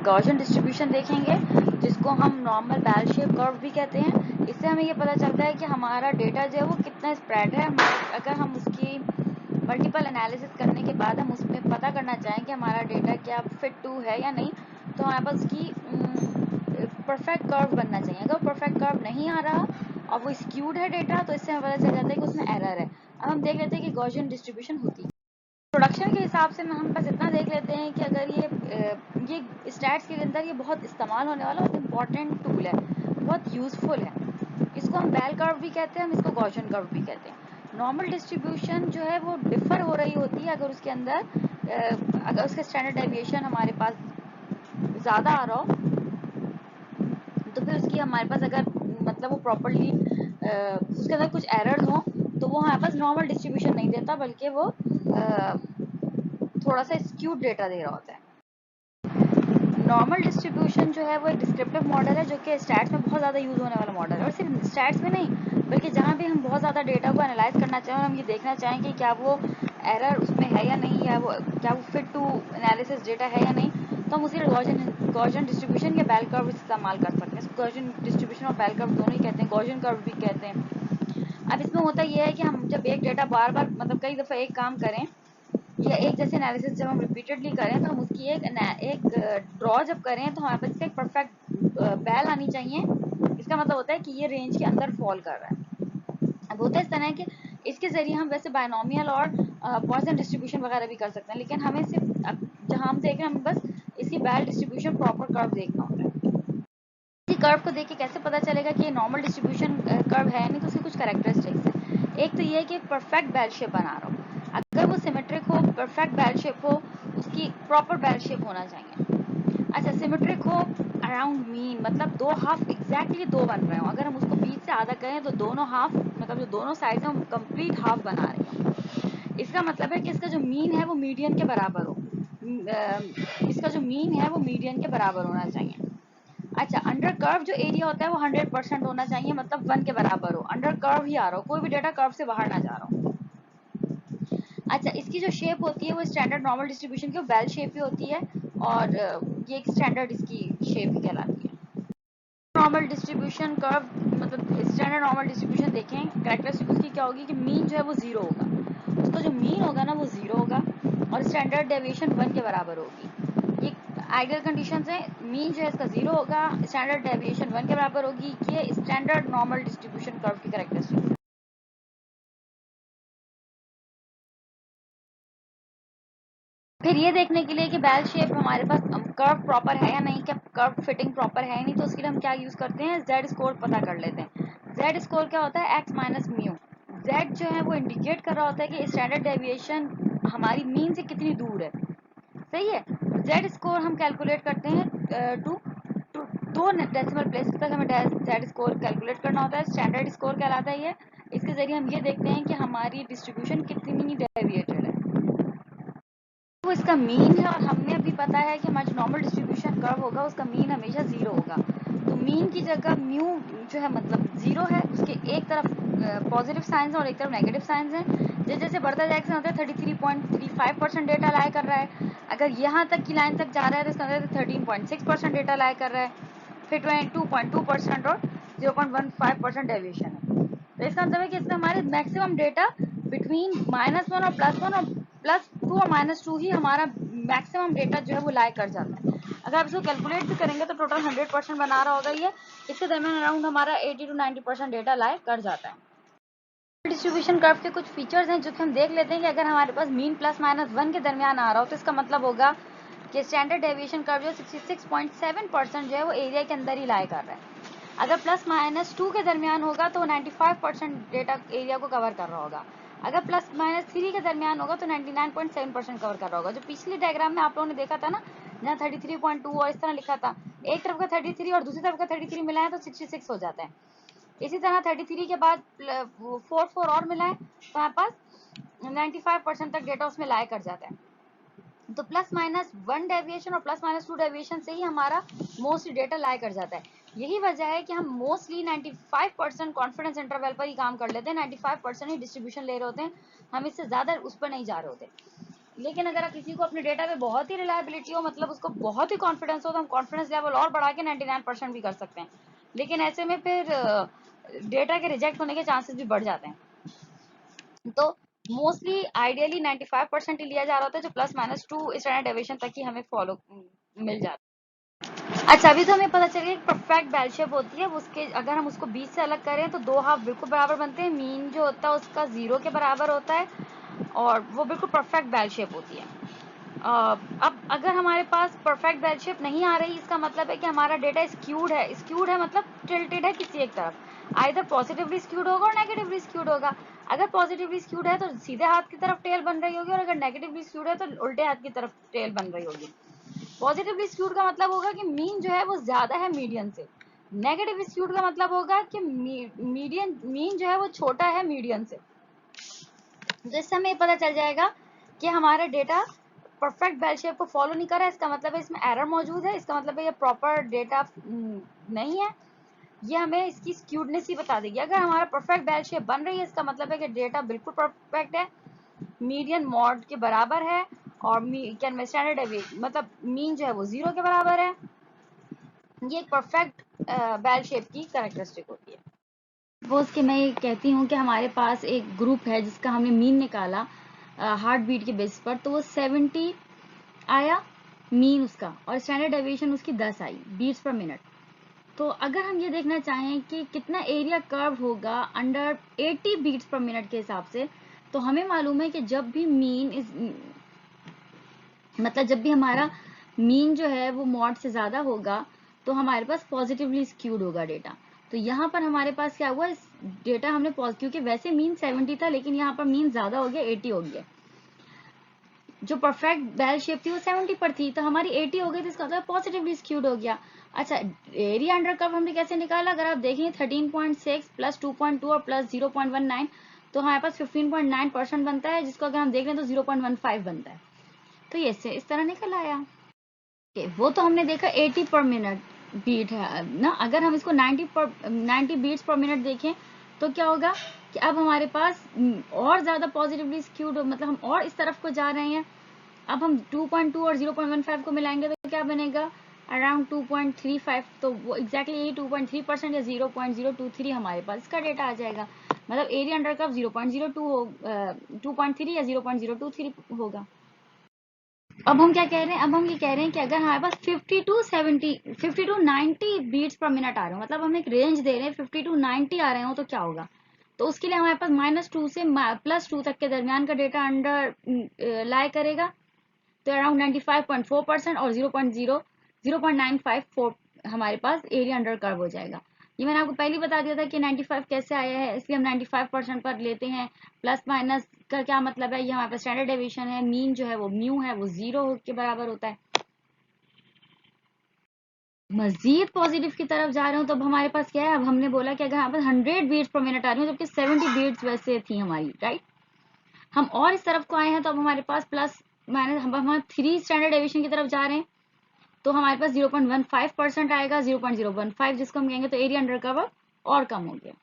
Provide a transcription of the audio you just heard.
Gaussian distribution देखेंगे, जिसको हम नॉर्मल बेल शेप कर्व भी कहते हैं। इससे हमें ये पता चलता है कि हमारा डेटा जो है वो कितना स्प्रेड है। अगर हम उसकी मल्टीपल एनालिसिस करने के बाद हम उसमें पता करना चाहें कि हमारा डेटा क्या फिट टू है या नहीं, तो हमारे पास उसकी परफेक्ट कर्व बनना चाहिए। अगर परफेक्ट कर्व नहीं आ रहा और वो स्क्यूड है डेटा, तो इससे हमें पता चल जाता है कि उसमें एरर है। अब हम देख लेते हैं कि गॉसियन डिस्ट्रीब्यूशन होती है। प्रोडक्शन के हिसाब से हम बस इतना देख लेते हैं कि अगर ये स्टैट्स के अंदर ये बहुत इस्तेमाल होने वाला बहुत इंपॉर्टेंट टूल है, बहुत यूजफुल है। इसको हम बेल कर्व भी कहते हैं, हम इसको गॉसियन कर्व भी कहते हैं। नॉर्मल डिस्ट्रीब्यूशन जो है वो डिफर हो रही होती है अगर उसके अंदर अगर उसका स्टैंडर्ड डेविएशन हमारे पास ज़्यादा आ रहा हो, तो फिर उसकी हमारे पास अगर मतलब वो प्रॉपरली उसके अंदर कुछ एरर्स हो, तो वो हमारे पास नॉर्मल डिस्ट्रीब्यूशन नहीं देता, बल्कि वो थोड़ा सा स्क्यूड डेटा दे रहा होता है। नॉर्मल डिस्ट्रीब्यूशन जो है वो एक डिस्क्रिप्टिव मॉडल है, जो कि स्टैट्स में बहुत ज़्यादा यूज़ होने वाला मॉडल है। और सिर्फ स्टैट्स में नहीं, बल्कि जहाँ भी हम बहुत ज़्यादा डेटा को एनालाइज करना चाहें और हम ये देखना चाहें कि क्या वो एरर उसमें है या नहीं, या वो क्या वो फिट टू एनालिसिस डेटा है या नहीं, तो हम उसी गॉसियन डिस्ट्रीब्यूशन या बेल कर्व इस्तेमाल कर सकते हैं। गॉसियन डिस्ट्रीब्यूशन और बेल कर्व दोनों ही कहते हैं, गॉसियन कर्व भी कहते हैं। अब इसमें होता यह है कि हम जब एक डेटा बार बार मतलब कई दफ़ा एक काम करें या एक जैसे एनालिसिस जब हम रिपीटेडली करें, तो हम उसकी एक ड्रॉ जब करें, तो हमारे पास इसका एक परफेक्ट बैल आनी चाहिए। इसका मतलब होता है कि ये रेंज के अंदर फॉल कर रहा है। अब होता है इस तरह कि इसके जरिए हम वैसे बायनोमियल और पॉइसन डिस्ट्रीब्यूशन वगैरह भी कर सकते हैं, लेकिन हमें सिर्फ जहाँ हम देख रहे हैं हमें बस इसकी बैल डिस्ट्रीब्यूशन प्रॉपर कर्व देखना होता है। इसी कर्व को देख के कैसे पता चलेगा कि ये नॉर्मल डिस्ट्रीब्यूशन कर्व है, नहीं तो उसकी कुछ कैरेक्टरिस्टिक्स है। एक तो ये है कि परफेक्ट बेल शेप बना रहा हो, अगर वो सिमेट्रिक हो, परफेक्ट बेल शेप हो, उसकी प्रॉपर बेल शेप होना चाहिए। अच्छा, सिमेट्रिक हो अराउंड मीन, मतलब दो हाफ एग्जैक्टली दो बन रहे हो। अगर हम उसको बीच से आधा करें तो दोनों हाफ मतलब जो दोनों साइड है वो कंप्लीट हाफ बना रही हो। इसका मतलब है कि इसका जो मीन है वो मीडियन के बराबर हो। इसका जो मीन है वो मीडियन के बराबर होना चाहिए। अच्छा, अंडर कर्व जो एरिया होता है वो 100% होना चाहिए, मतलब 1 के बराबर हो। अंडर कर्व ही आ रहा हो, कोई भी डेटा कर्व से बाहर ना जा रहा हो। अच्छा, इसकी जो शेप होती है वो स्टैंडर्ड नॉर्मल डिस्ट्रीब्यूशन की बेल शेप ही होती है, और ये एक स्टैंडर्ड इसकी शेप ही कहलाती है। नॉर्मल डिस्ट्रीब्यूशन कर्व मतलब स्टैंडर्ड नॉर्मल डिस्ट्रीब्यूशन देखें, कैरेक्टरिस्टिक उसकी क्या होगी कि मीन जो है वो 0 होगा। उसका जो मीन होगा ना वो 0 होगा, और स्टैंडर्ड डेविएशन 1 के बराबर होगी। ये आइडियल कंडीशन है। मीन जो है इसका 0 होगा, स्टैंडर्ड डेविएशन 1 के बराबर होगी। ये स्टैंडर्ड नॉर्मल डिस्ट्रीब्यूशन कर्व की कैरेक्टरिस्टिक। फिर ये देखने के लिए कि बेल शेप हमारे पास कर्व प्रॉपर है या नहीं, क्या कर्व फिटिंग प्रॉपर है नहीं, तो उसके लिए हम क्या यूज करते हैं, जेड स्कोर पता कर लेते हैं। जेड स्कोर क्या होता है, एक्स माइनस म्यू। जेड जो है वो इंडिकेट कर रहा होता है कि स्टैंडर्ड डेविएशन हमारी मीन से कितनी दूर है। सही है। जेड स्कोर हम कैलकुलेट करते हैं टू दो डेसिमल प्लेस तक हमें जेड स्कोर कैलकुलेट करना होता है। स्टैंडर्ड स्कोर कहलाता है ये। इसके जरिए हम ये देखते हैं कि हमारी डिस्ट्रीब्यूशन कितनी डेविएटेड है। वो इसका मीन है, और हमने अभी पता है कि हमारा जो नॉर्मल डिस्ट्रीब्यूशन कर्व होगा उसका मीन हमेशा 0 होगा। तो मीन की जगह म्यू जो है मतलब 0 है, उसके एक तरफ पॉजिटिव साइंस है और एक तरफ नेगेटिव साइंस है। जैसे जैसे बढ़ता जाएगा होता है 33.35% डेटा लाई कर रहा है। अगर यहाँ तक की लाइन तक जा रहा है तो इसका अंदर 13.6% डेटा लाई कर रहा है। फिर 22.2% और 0.15% डेविएशन है। तो इसका मतलब है कि इसमें हमारे मैक्सिमम डेटा बिटवीन -1 और +1 और +2 और -2 ही हमारा मैक्सिमम डेटा जो है वो लाई कर जाता है। अगर आप इसको कैलकुलेट भी करेंगे तो टोटल 100% बना रहा होगा ये। इसके दरमियान अराउंड हमारा 80 to 90% डेटा लाई कर जाता है। डिस्ट्रीब्यूशन कर्व के कुछ फीचर्स हैं जो कि हम देख लेते हैं कि अगर हमारे पास मीन +-1 के दरमियान आ रहा हो, तो इसका मतलब होगा कि स्टैंडर्ड डेविएशन कर्व जो 66.7% जो है वो एरिया के अंदर ही लाई कर रहा है। अगर +-2 के दरमियान होगा तो 95% डेटा एरिया को कवर कर रहा होगा। अगर +-3 के दरमियान होगा तो 99.7% कवर कर रहा होगा। जो पिछली डायग्राम में आप लोगों ने देखा था ना, जहाँ 33.2 और इस तरह लिखा था, एक तरफ का 33 और दूसरी तरफ का 33 मिलाएं तो 66 हो जाता है। इसी तरह 33 के बाद 4 और मिलाएं तो हमारे पास 95% तक डेटा उसमें लाई कर जाता है। तो +-1 डेविएशन और +-2 डेविएशन से ही हमारा मोस्टली डेटा लाई कर जाता है। यही वजह है कि हम मोस्टली 95% कॉन्फिडेंस इंटरवल पर ही काम कर लेते हैं, 95% ही डिस्ट्रीब्यूशन ले रहे होते हैं, हम इससे ज्यादा उस पर नहीं जा रहे होते। लेकिन अगर किसी को अपने डेटा पे बहुत ही रिलायबिलिटी हो, मतलब उसको बहुत ही कॉन्फिडेंस हो, तो हम कॉन्फिडेंस लेवल और बढ़ा के 99% भी कर सकते हैं। लेकिन ऐसे में फिर डेटा के रिजेक्ट होने के चांसेस भी बढ़ जाते हैं। तो मोस्टली आइडियली 95% ही लिया जा रहा होता है, जो +-2 स्टैंडर्ड डेविएशन तक ही हमें फॉलो मिल जाता है। अच्छा, अभी तो हमें पता चल गया परफेक्ट बेल शेप होती है, उसके अगर हम उसको 20 से अलग करें तो 2 हाफ बिल्कुल बराबर बनते हैं, मीन जो होता है उसका 0 के बराबर होता है, और वो बिल्कुल परफेक्ट बेल शेप होती है। अब अगर हमारे पास परफेक्ट बेल शेप नहीं आ रही, इसका मतलब है कि हमारा डेटा स्क्यूड है। स्क्यूड है मतलब टिल्टेड है किसी एक तरफ, आइदर पॉजिटिवली स्क्यूड होगा और नेगेटिवली स्क्यूड होगा। अगर पॉजिटिवली स्क्यूड है तो सीधे हाथ की तरफ टेल बन रही होगी, और अगर नेगेटिवली स्क्यूड है तो उल्टे हाथ की तरफ टेल बन रही होगी। पॉजिटिवली स्क्यूड का मतलब होगा कि मीन जो है वो ज्यादा है मीडियन से। नेगेटिव स्क्यूड का मतलब होगा कि मीन जो है वो छोटा है मीडियन से। तो इससे हमें पता चल जाएगा कि हमारा डेटा परफेक्ट बेल शेप को फॉलो नहीं कर रहा है, इसका मतलब है इसमें एरर मौजूद है, इसका मतलब है ये प्रॉपर डेटा नहीं है। ये हमें इसकी स्क्यूडनेस ही बता देगी। अगर हमारा परफेक्ट बेल शेप बन रही है, इसका मतलब है कि डेटा बिल्कुल परफेक्ट है, मीडियन मॉड के बराबर है, और कैन स्टैंडर्ड मतलब मीन जो है वो 0 के बराबर है। ये एक परफेक्ट बेल शेप की कैरेक्टरिस्टिक होती है। सपोज कि मैं ये कहती हूँ कि हमारे पास एक ग्रुप है जिसका हमने मीन निकाला हार्ट बीट के बेस पर, तो वो 70 आया मीन उसका, और स्टैंडर्ड डेविएशन उसकी 10 आई बीट्स पर मिनट। तो अगर हम ये देखना चाहें कि कितना एरिया कर्व होगा अंडर 80 बीट्स पर मिनट के हिसाब से, तो हमें मालूम है कि जब भी मीन इस मतलब जब भी हमारा मीन जो है वो मॉड से ज्यादा होगा, तो हमारे पास पॉजिटिवली स्क्यूड होगा डेटा। तो यहाँ पर हमारे पास क्या हुआ, इस डेटा हमने क्योंकि वैसे मीन 70 था, लेकिन यहाँ पर मीन ज्यादा हो गया, 80 हो गया। जो परफेक्ट बेल शेप थी वो 70 पर थी, तो हमारी 80 हो गई, तो इसका मतलब पॉजिटिवली स्क्यूड हो गया। अच्छा, एरिया अंडर कर्व हमने कैसे निकाला, अगर आप देखें 13.6 प्लस 2.2 और प्लस 0.19, तो हमारे पास 15.9% बनता है, जिसको अगर हम देख लें तो 0.15 बनता है। तो ये इस तरह निकल आया। वो तो हमने देखा 80 पर मिनट बीट है ना। अगर हम इसको 90 बीट्स पर मिनट देखें, तो क्या होगा कि अब हमारे पास और ज्यादा पॉजिटिवली स्क्यूड, मतलब हम और इस तरफ को जा रहे हैं। अब हम 2.2 और 0.15 को मिलाएंगे तो क्या बनेगा, अराउंड 2.35। तो वो एग्जैक्टली यही 2.3% या 0.023 हमारे पास इसका डेटा आ जाएगा। मतलब एरिया अंडर कर्व 0.02 हो 2.3 या 0.023 होगा। अब हम क्या कह रहे हैं, अब हम ये कह रहे हैं कि अगर हमारे पास 50 to 90 बीट्स पर मिनट आ रहे हो, मतलब हम एक रेंज दे रहे हैं 50 to 90 आ रहे हो, तो क्या होगा। तो उसके लिए हमारे पास -2 से +2 तक के दरमियान का डेटा अंडर लाई करेगा, तो अराउंड 95.4% और 0.954 हमारे पास एरिया अंडर कर्व हो जाएगा। ये मैंने आपको पहले बता दिया था कि 95 कैसे आया है, इसलिए हम 95% पर लेते हैं। प्लस माइनस का क्या मतलब है, ये हमारे पास स्टैंडर्ड डेविएशन है, मीन जो है वो म्यू है, वो 0 के बराबर होता है। मजीद पॉजिटिव की तरफ जा रहे हो, तो अब हमारे पास क्या है, अब हमने बोला कि अगर हमारे पास 100 बीट्स पर मिनट आ रही हो, जबकि 70 बीट्स वैसे थी हमारी, राइट। हम और इस तरफ को आए हैं, तो अब हमारे पास प्लस माइनस हम 3 स्टैंडर्ड डेविएशन की तरफ जा रहे हैं, तो हमारे पास 0.15% आएगा, 0.015, जिसको हम कहेंगे तो एरिया अंडर कर्व और कम हो गया।